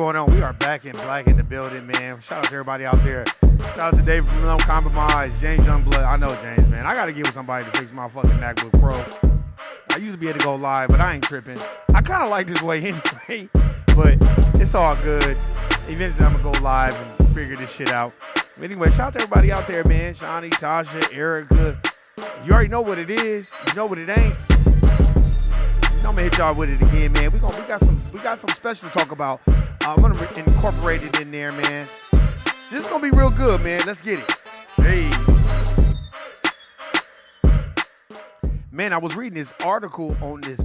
going on? We are back in black in the building, man. Shout out to everybody out there. Shout out to Dave from No Compromise, James Youngblood. I know James, man. I got to get with somebody to fix my fucking MacBook Pro. I used to be able to go live, but I ain't tripping. I kind of like this way anyway, but it's all good. Eventually, I'm going to go live and figure this shit out. But anyway, shout out to everybody out there, man. Shawnee, Tasha, Erica. You already know what it is. You know what it ain't. I'm gonna hit y'all with it again, man. We got some special to talk about. I'm gonna incorporate it in there, man. This is gonna be real good, man. Let's get it. Hey, man, I was reading this article on this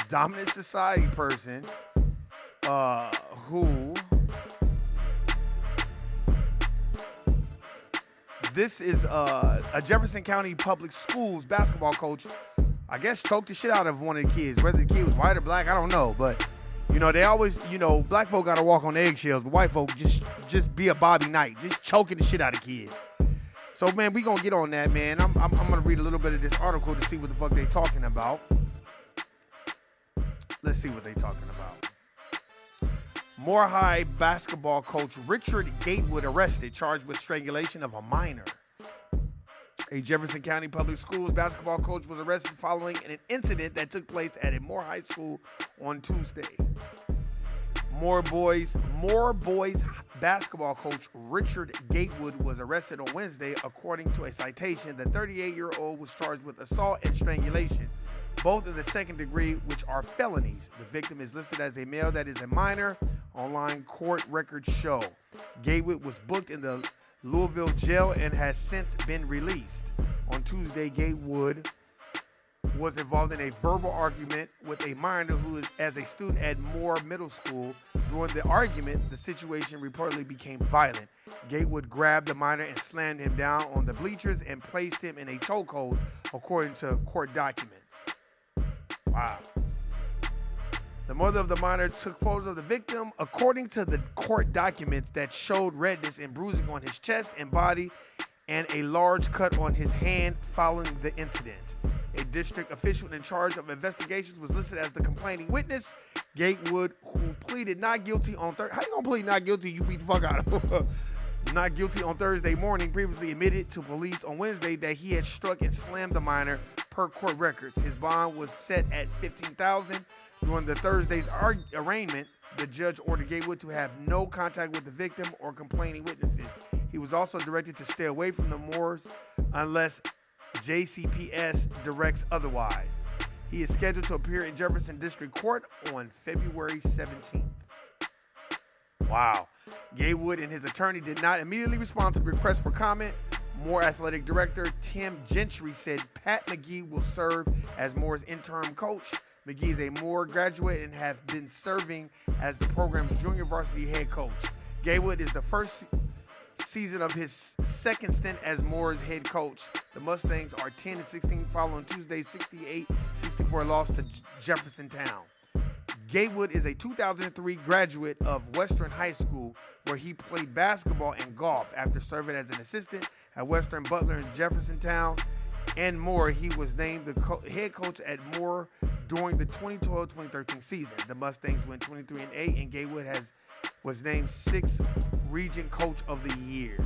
dominant society person, who this is a Jefferson County Public Schools basketball coach. I guess choked the shit out of one of the kids. Whether the kid was white or black, I don't know. But, you know, they always, you know, black folk got to walk on eggshells, but white folk just be a Bobby Knight, just choking the shit out of kids. So, man, we going to get on that, man. I'm going to read a little bit of this article to see what the fuck they talking about. Let's see what they talking about. Moore High basketball coach Richard Gatewood arrested, charged with strangulation of a minor. A Jefferson County Public Schools basketball coach was arrested following an incident that took place at a Moore High School on Tuesday. Moore Boys basketball coach Richard Gatewood was arrested on Wednesday. According to a citation, the 38-year-old was charged with assault and strangulation, both in the second degree, which are felonies. The victim is listed as a male that is a minor. Online court records show Gatewood was booked in the Louisville jail and has since been released. On Tuesday, Gatewood was involved in a verbal argument with a minor who is as a student at Moore Middle School. During the argument, the situation reportedly became violent. Gatewood grabbed the minor and slammed him down on the bleachers and placed him in a chokehold, according to court documents. Wow. The mother of the minor took photos of the victim. According to the court documents that showed redness and bruising on his chest and body and a large cut on his hand following the incident. A district official in charge of investigations was listed as the complaining witness. Gatewood, who pleaded not guilty on Thursday. How you gonna plead not guilty? You beat the fuck out of him. Not guilty on Thursday morning, previously admitted to police on Wednesday that he had struck and slammed the minor per court records. His bond was set at $15,000. During the Thursday's arraignment, the judge ordered Gatewood to have no contact with the victim or complaining witnesses. He was also directed to stay away from the Moores unless JCPS directs otherwise. He is scheduled to appear in Jefferson District Court on February 17th. Wow. Gatewood and his attorney did not immediately respond to the request for comment. Moore Athletic Director Tim Gentry said Pat McGee will serve as Moore's interim coach. McGee is a Moore graduate and have been serving as the program's junior varsity head coach. Gatewood is the first season of his second stint as Moore's head coach. The Mustangs are 10-16 following Tuesday's 68-64 loss to Jeffersontown. Gatewood is a 2003 graduate of Western High School, where he played basketball and golf. After serving as an assistant at Western Butler in Jeffersontown and Moore, he was named the head coach at Moore during the 2012-2013 season. The Mustangs went 23-8, and Gatewood was named 6th Region Coach of the Year.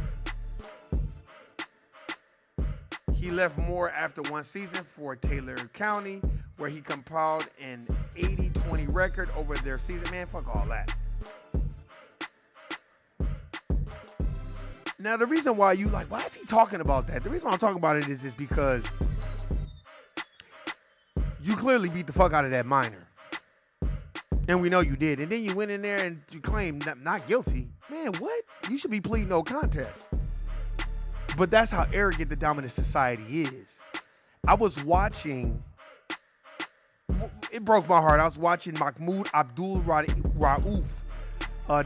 He left Moore after one season for Taylor County, where he compiled an 80-20 record over their season. Man, fuck all that. Now, the reason why you like, why is he talking about that? The reason why I'm talking about it is because you clearly beat the fuck out of that minor. And we know you did. And then you went in there and you claimed not guilty. Man, what? You should be pleading no contest. But that's how arrogant the dominant society is. I was watching, it broke my heart. I was watching Mahmoud Abdul Rauf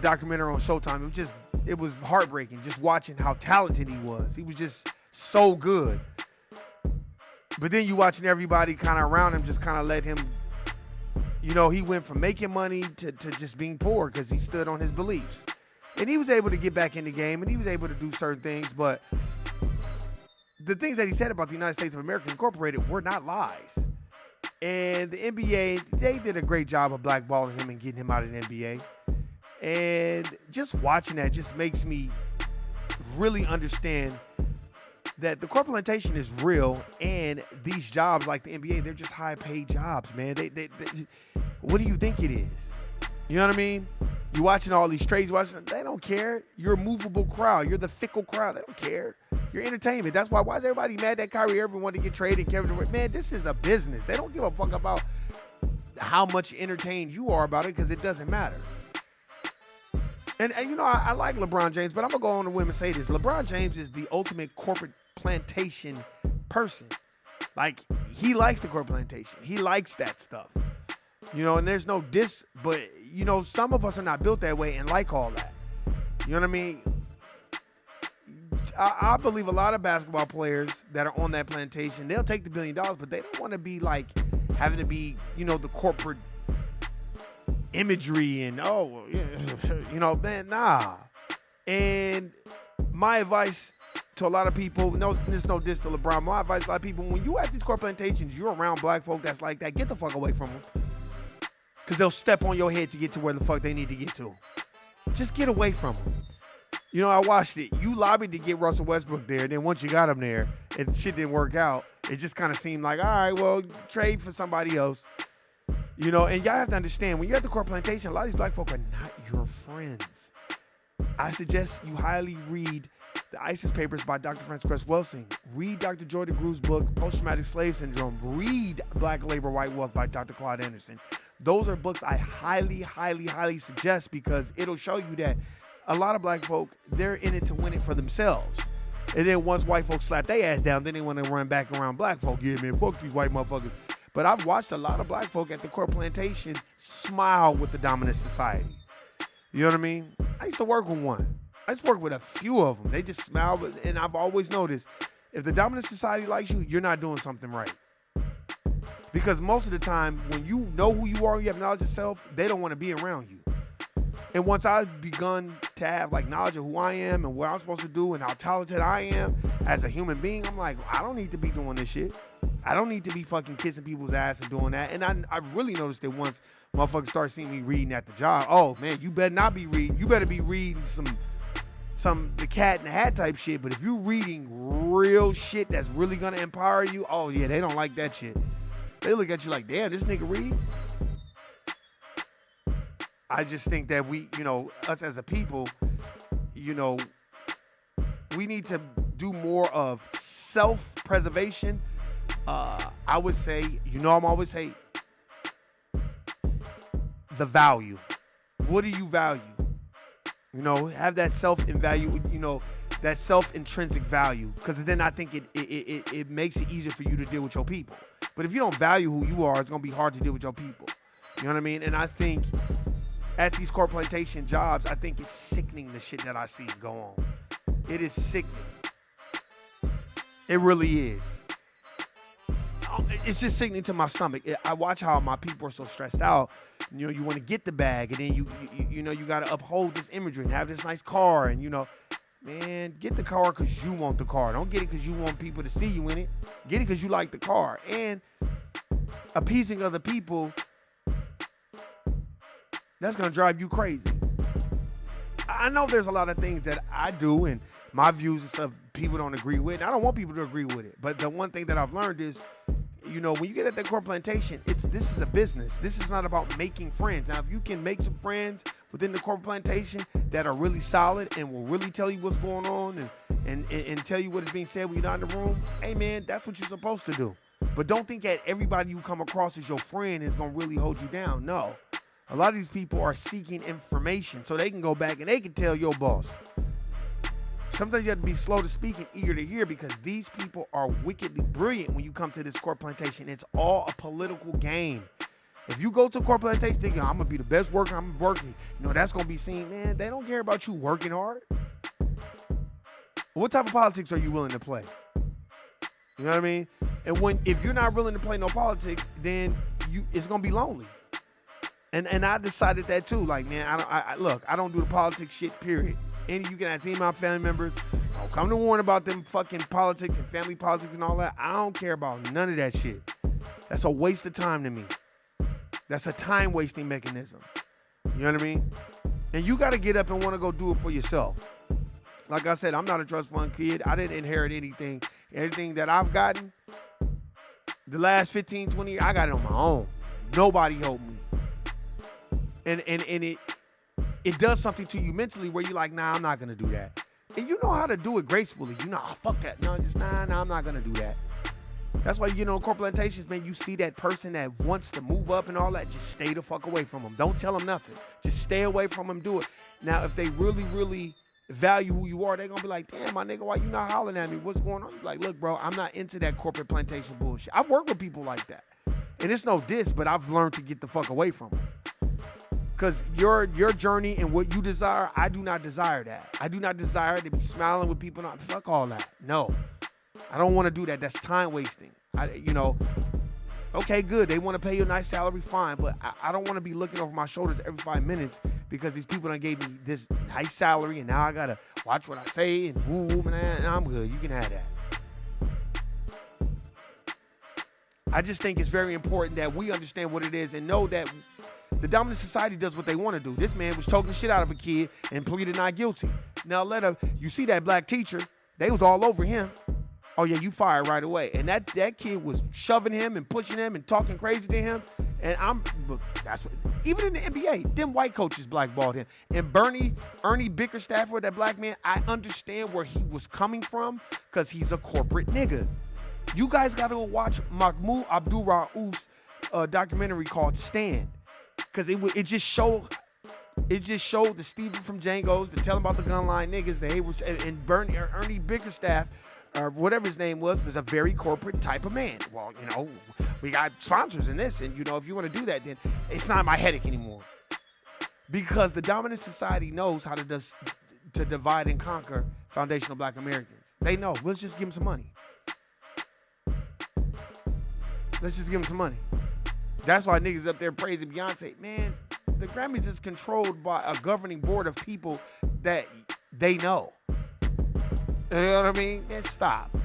documentary on Showtime. It was heartbreaking just watching how talented he was. He was just so good. But then you watching everybody kind of around him just kind of let him, you know, he went from making money to just being poor because he stood on his beliefs. And he was able to get back in the game and he was able to do certain things, but the things that he said about the United States of America Incorporated were not lies. And the NBA, they did a great job of blackballing him and getting him out of the NBA. And just watching that just makes me really understand that the corporation is real, and these jobs like the NBA, they're just high paid jobs, man. They what do you think it is? You know what I mean? You're watching all these trades, they don't care. You're a movable crowd. You're the fickle crowd. They don't care. You're entertainment. That's why is everybody mad that Kyrie Irving wanted to get traded? Kevin Durant, man, this is a business. They don't give a fuck about how much entertained you are about it, because it doesn't matter. And you know, I like LeBron James, but I'm going to go on a whim and say this. LeBron James is the ultimate corporate plantation person. Like, he likes the corporate plantation. He likes that stuff. You know, and there's no diss, but, you know, some of us are not built that way and like all that. You know what I mean? I believe a lot of basketball players that are on that plantation, they'll take the $1 billion, but they don't want to be like having to be, you know, the corporate imagery and, oh, you know, man, nah. And my advice to a lot of people, no, there's no diss to LeBron. My advice to a lot of people, when you at these corporate plantations, you're around black folk that's like that, get the fuck away from them. Because they'll step on your head to get to where the fuck they need to get to. Just get away from them. You know, I watched it. You lobbied to get Russell Westbrook there, and then once you got him there and shit didn't work out, it just kind of seemed like, all right, well, trade for somebody else. You know, and y'all have to understand, when you're at the corporate plantation, a lot of these black folk are not your friends. I suggest you highly read the ISIS Papers by Dr. Frances Cress Welsing. Read Dr. Joy DeGrew's book, Post-Traumatic Slave Syndrome. Read Black Labor, White Wealth by Dr. Claude Anderson. Those are books I highly, highly, highly suggest, because it'll show you that a lot of black folk, they're in it to win it for themselves. And then once white folks slap their ass down, then they want to run back around black folk. Yeah, man, fuck these white motherfuckers. But I've watched a lot of black folk at the core plantation smile with the dominant society. You know what I mean? I used to work with one. I used to work with a few of them. They just smile, and I've always noticed, if the dominant society likes you, you're not doing something right. Because most of the time, when you know who you are, you have knowledge of self, they don't want to be around you. And once I've begun to have like knowledge of who I am and what I'm supposed to do and how talented I am as a human being, I'm like, I don't need to be doing this shit. I don't need to be fucking kissing people's ass and doing that. And I really noticed it once motherfuckers start seeing me reading at the job. Oh man, you better not be reading. You better be reading some the Cat in the Hat type shit. But if you're reading real shit that's really gonna empower you, oh yeah, they don't like that shit. They look at you like, damn, this nigga read. I just think that we, you know, us as a people, you know, we need to do more of self-preservation. I would say, you know, I'm always say the value. What do you value? You know, have that self-value, you know, that self-intrinsic value, because then I think it makes it easier for you to deal with your people. But if you don't value who you are, it's going to be hard to deal with your people. You know what I mean? And I think at these core plantation jobs, I think it's sickening the shit that I see go on. It is sickening. It really is. It's just sickening to my stomach. I watch how my people are so stressed out. You know, you want to get the bag, and then you know, you got to uphold this imagery and have this nice car, and you know, man, get the car because you want the car. Don't get it because you want people to see you in it. Get it because you like the car. And appeasing other people, that's going to drive you crazy. I know there's a lot of things that I do and my views and stuff people don't agree with. And I don't want people to agree with it. But the one thing that I've learned is, you know, when you get at that core plantation, this is a business. This is not about making friends. Now, if you can make some friends within the core plantation that are really solid and will really tell you what's going on and tell you what is being said when you're not in the room, hey, man, that's what you're supposed to do. But don't think that everybody you come across as your friend is going to really hold you down. No. A lot of these people are seeking information so they can go back and they can tell your boss. Sometimes you have to be slow to speak and eager to hear, because these people are wickedly brilliant when you come to this core plantation. It's all a political game. If you go to a core plantation thinking, I'm going to be the best worker, I'm working, you know, that's going to be seen, man, they don't care about you working hard. What type of politics are you willing to play? You know what I mean? And if you're not willing to play no politics, then it's going to be lonely. And I decided that too. Like, man, I don't do the politics shit, period. And you can ask any of my family members, don't come to warn about them fucking politics and family politics and all that. I don't care about none of that shit. That's a waste of time to me. That's a time wasting mechanism. You know what I mean? And you got to get up and want to go do it for yourself. Like I said, I'm not a trust fund kid. I didn't inherit anything. Everything that I've gotten, the last 15, 20 years, I got it on my own. Nobody helped me. And it does something to you mentally where you're like, nah, I'm not going to do that. And you know how to do it gracefully. You know, oh, fuck that. No, just nah, I'm not going to do that. That's why, you know, corporate plantations, man, you see that person that wants to move up and all that, just stay the fuck away from them. Don't tell them nothing. Just stay away from them, do it. Now, if they really, really value who you are, they're going to be like, damn, my nigga, why you not hollering at me? What's going on? You're like, look, bro, I'm not into that corporate plantation bullshit. I've worked with people like that. And it's no diss, but I've learned to get the fuck away from them. Because your journey and what you desire, I do not desire that. I do not desire to be smiling with people. Not fuck all that. No. I don't want to do that. That's time wasting. Okay, good. They want to pay you a nice salary, fine. But I don't want to be looking over my shoulders every 5 minutes because these people done gave me this nice salary and now I got to watch what I say and woo, and I'm good. You can have that. I just think it's very important that we understand what it is and know that the dominant society does what they want to do. This man was choking the shit out of a kid and pleaded not guilty. Now you see that black teacher, they was all over him. Oh yeah, you fired right away. And that kid was shoving him and pushing him and talking crazy to him. And even in the NBA, them white coaches blackballed him. And Ernie Bickerstaff, that black man, I understand where he was coming from because he's a corporate nigga. You guys got to go watch Mahmoud Abdul-Rauf's documentary called Stand. Because it just showed the Steven from Django's, to tell him about the gun line niggas, and Ernie Bickerstaff, or whatever his name was a very corporate type of man. Well, you know, we got sponsors in this, and you know, if you want to do that, then it's not my headache anymore. Because the dominant society knows how to divide and conquer foundational black Americans. They know. Let's just give them some money. Let's just give them some money. That's why niggas up there praising Beyonce. Man, the Grammys is controlled by a governing board of people that they know. You know what I mean? Man, stop.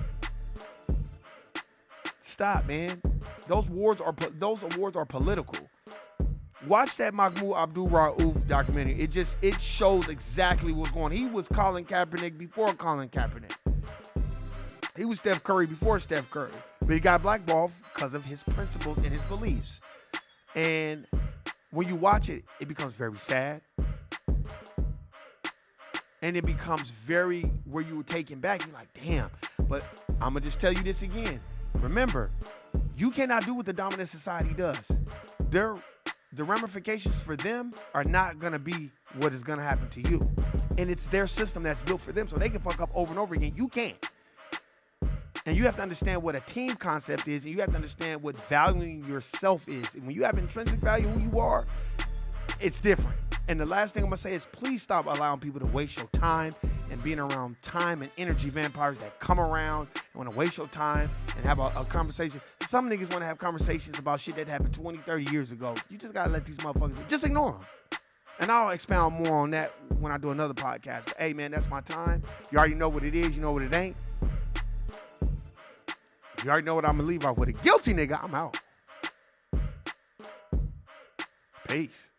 Stop, man. Those awards are political. Watch that Mahmoud Abdul-Rauf documentary. It shows exactly what's going on. He was Colin Kaepernick before Colin Kaepernick. He was Steph Curry before Steph Curry. But he got blackballed because of his principles and his beliefs. And when you watch it, it becomes very sad. And it becomes very where you were taken back. You're like, damn. But I'm going to just tell you this again. Remember, you cannot do what the dominant society does. The ramifications for them are not going to be what is going to happen to you. And it's their system that's built for them, so they can fuck up over and over again. You can't. And you have to understand what a team concept is, and you have to understand what valuing yourself is. And when you have intrinsic value who you are, it's different. And the last thing I'm going to say is please stop allowing people to waste your time and being around time and energy vampires that come around and want to waste your time and have a conversation. Some niggas want to have conversations about shit that happened 20, 30 years ago. You just got to let these motherfuckers, just ignore them. And I'll expound more on that when I do another podcast. But hey, man, that's my time. You already know what it is. You know what it ain't. You already know what I'm going to leave off with. A guilty nigga, I'm out. Peace.